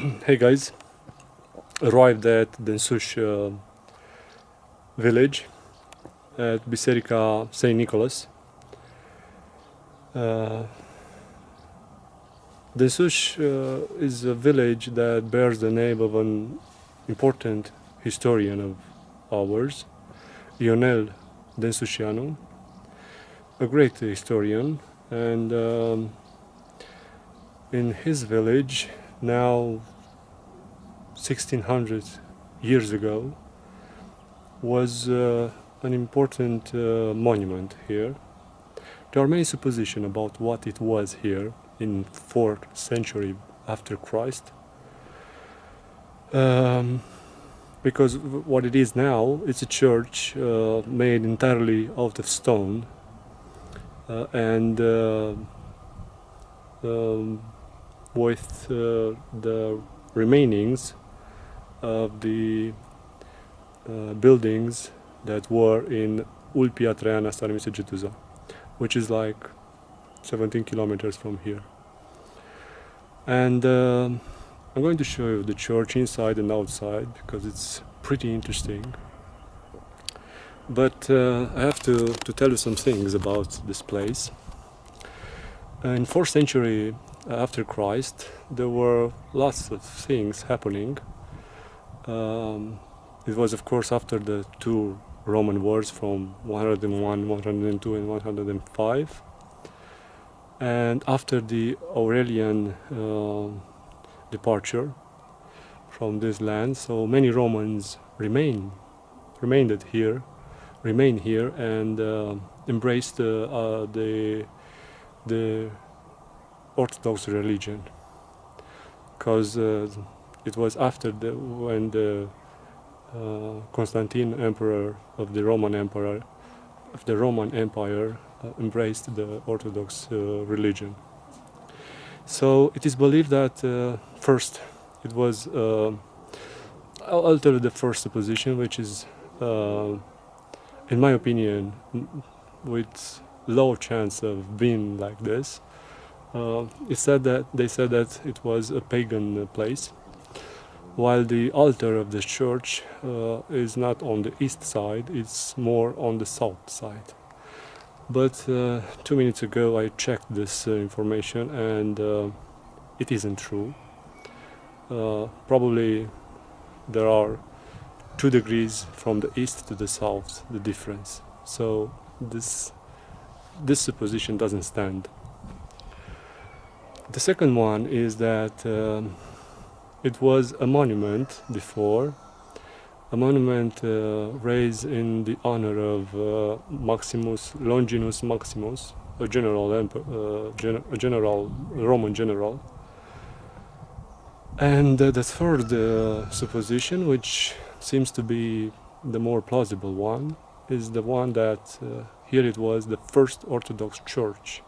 Hey guys, arrived at Densuș village at Biserica St. Nicholas. Densuș is a village that bears the name of an important historian of ours, Ionel Densușianu, a great historian, and in his village now 1600 years ago was an important monument here. There are many suppositions about what it was here in 4th century after Christ, because what it is now, it's a church made entirely out of stone and with the remainings of the buildings that were in Ulpia Traiana Starimisegetuza, which is like 17 kilometers from here. And I'm going to show you the church inside and outside because it's pretty interesting. But I have to tell you some things about this place. In 4th century after Christ, there were lots of things happening. It was, of course, after the two Roman wars from 101, 102 and 105, and after the Aurelian departure from this land. So many Romans remain here and embraced the Orthodox religion, because it was after when the Constantine, emperor of the Roman Empire, embraced the Orthodox religion. So it is believed that first it was, I'll tell you the first supposition, which is, in my opinion, with low chance of being like this. They said that it was a pagan place, while the altar of the church is not on the east side, it's more on the south side. But 2 minutes ago I checked this information and it isn't true. Probably there are 2 degrees from the east to the south, the difference. So this supposition doesn't stand. The second one is that it was a monument before, a monument raised in the honor of Maximus Longinus Maximus, a Roman general. And the third supposition, which seems to be the more plausible one, is the one that here it was the first Orthodox church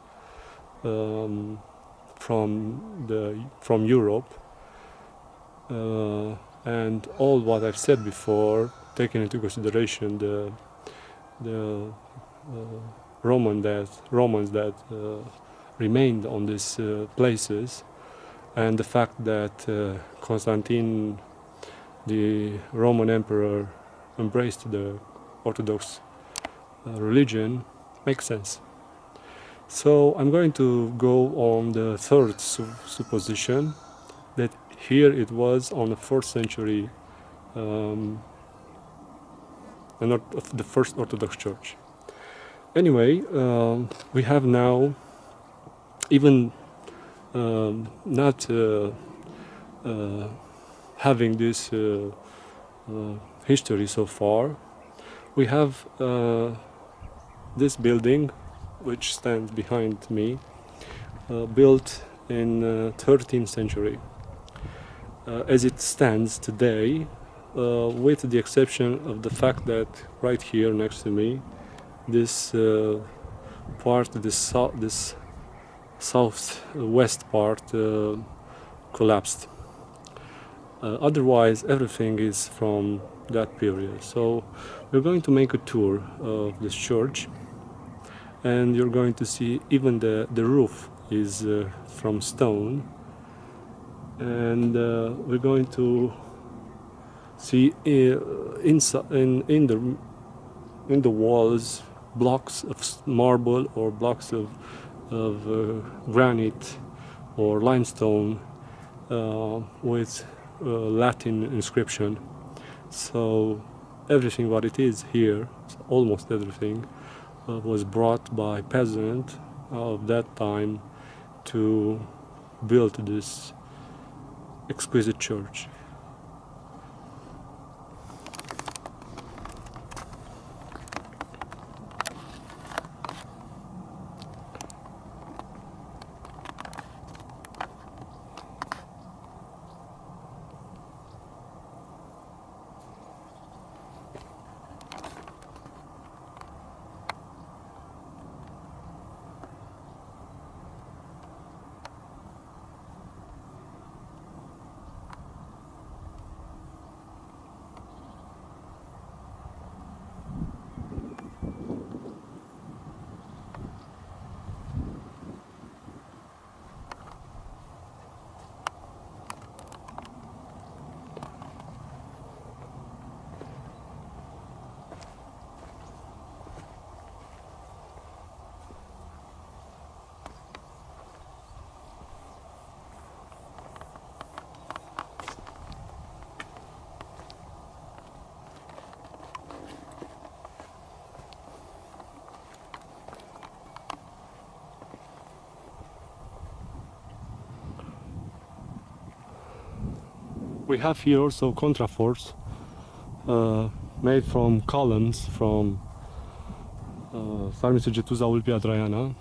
from Europe, and all what I've said before, taking into consideration the Romans that remained on these places, and the fact that Constantine, the Roman emperor, embraced the Orthodox religion, makes sense. So I'm going to go on the third supposition, that here it was on the 4th century, the first Orthodox Church. Anyway, we have now, even not having this history so far, we have this building which stands behind me, built in 13th century. As it stands today, with the exception of the fact that right here next to me, this part, this southwest part collapsed. Otherwise, everything is from that period. So we're going to make a tour of this church, and you're going to see even the roof is from stone, and we're going to see inside in the walls blocks of marble or blocks of granite or limestone with Latin inscription. So everything what it is here, almost everything, was brought by peasant of that time to build this exquisite church. We have here also contraforts made from columns from Sarmiță Getuza Ulpia Traiana.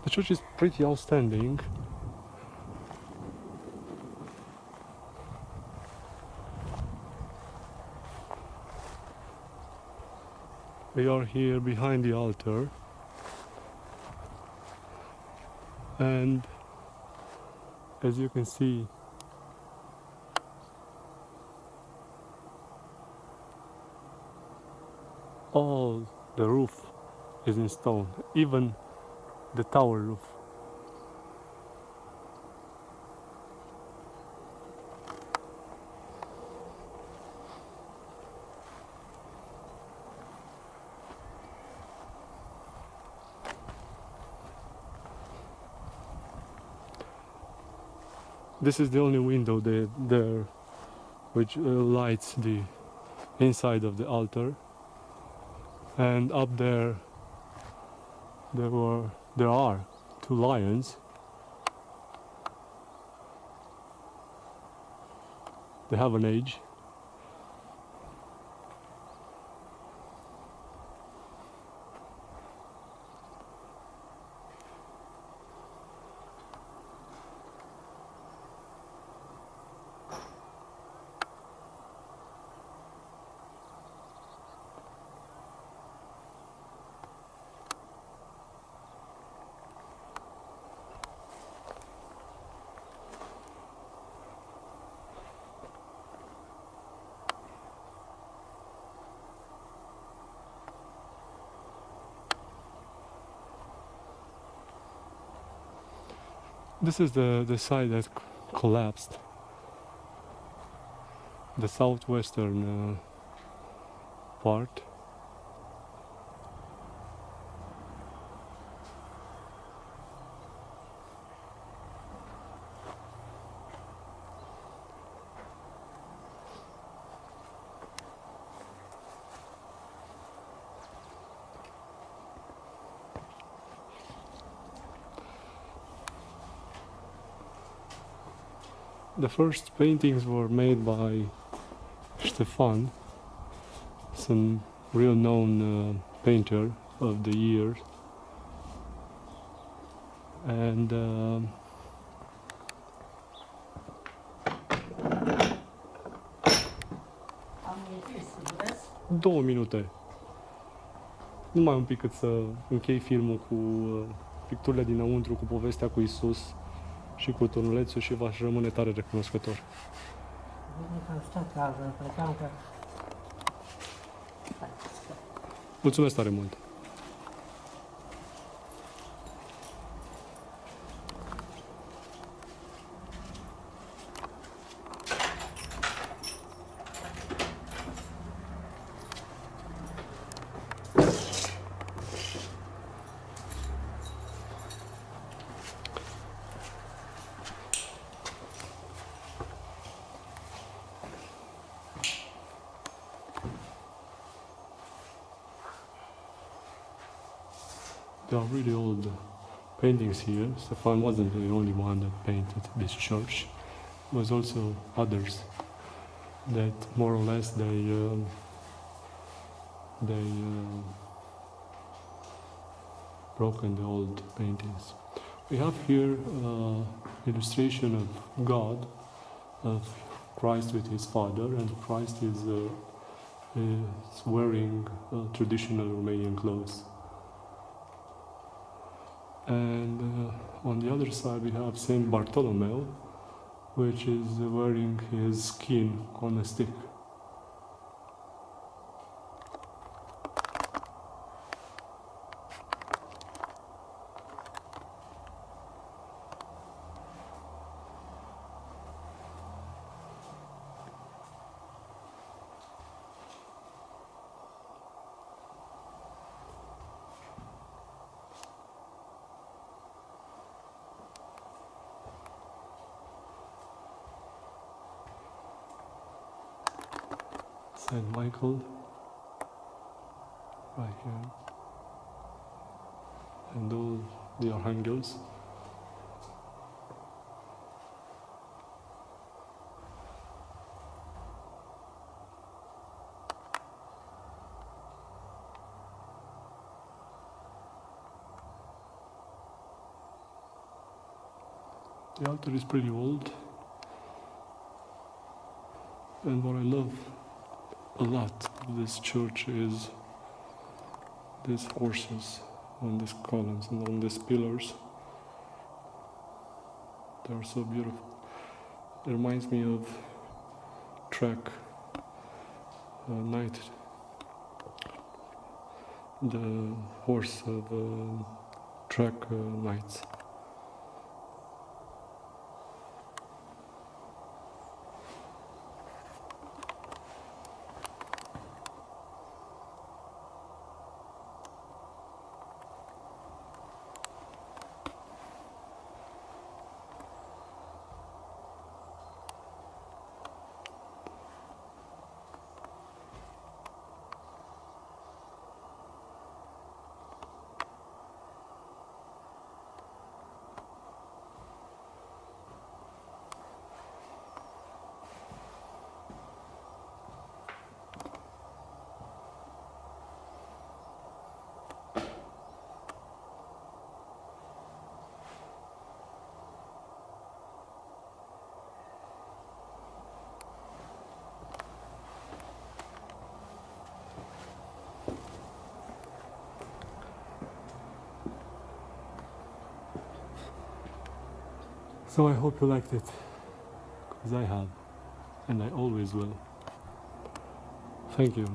The church is pretty outstanding. We are here behind the altar, and as you can see, all the roof is in stone, even the tower roof. This is the only window there which lights the inside of the altar, and up there there are two lions. They have an age. This is the side that collapsed, the southwestern part. The first paintings were made by Stefan, some real known painter of the year, and 2 minute. Numai un pic cât să închei filmul cu picturile dinăuntru cu povestea cu Isus și cu turnulețul și v-aș rămâne tare recunoscător. Bine că am stat cază, plecam că... Mulțumesc tare mult! There are really old paintings here. Stefan wasn't the only one that painted this church. There was also others that more or less they broken the old paintings. We have here illustration of God, of Christ with his father, and Christ is wearing traditional Romanian clothes. And on the other side we have Saint Bartolomeo, which is wearing his skin on a stick. Saint Michael, right here, and all the archangels. The altar is pretty old, and what I love a lot of this church is these horses on these columns and on these pillars. They are so beautiful. It reminds me of track night, the horse of track nights. So I hope you liked it, because I have, and I always will. Thank you.